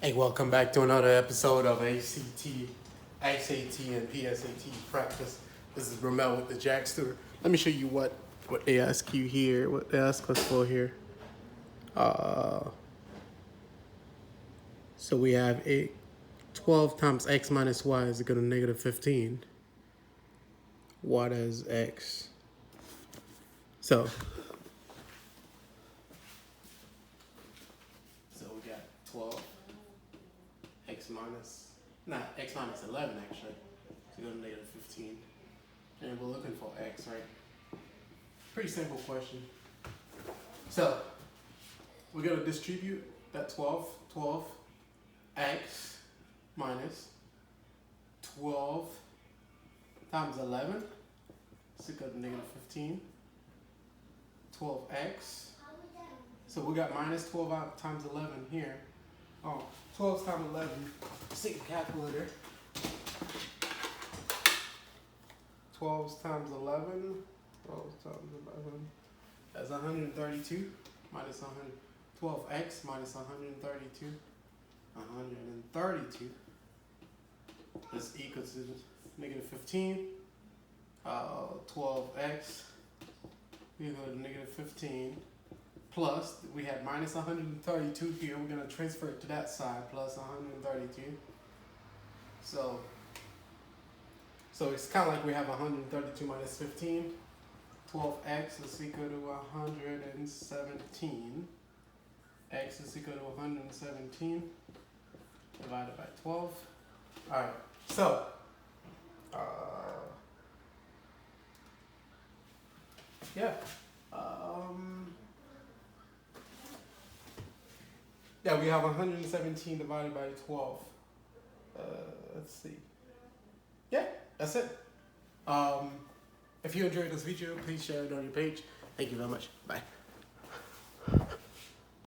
Hey, welcome back to another episode of ACT, SAT, and PSAT practice. This is Ramel with the Jax Tutor. Let me show you what they ask you here, what they ask us for here. So we have 12 times x minus y is equal to negative 15. What is x? So we got 12 x minus 11 actually. So go to negative 15. And we're looking for x, right? Pretty simple question. So we're going to distribute that 12 x minus 12 times 11 is equal to negative 15. 12x. So we got minus 12 out times 11 here. 12 times 11. Take a calculator. 12 times 11. 12 times 11. That's 132 minus 100. 12x minus 132. 132 is equal to negative 15. 12x equal to negative 15. Plus, we had minus 132 here. We're going to transfer it to that side, plus 132. So it's kind of like we have 132 minus 15. 12x is equal to 117. X is equal to 117 divided by 12. All right, so we have 117 divided by 12. Let's see. Yeah, that's it. If you enjoyed this video, please share it on your page. Thank you very much. Bye.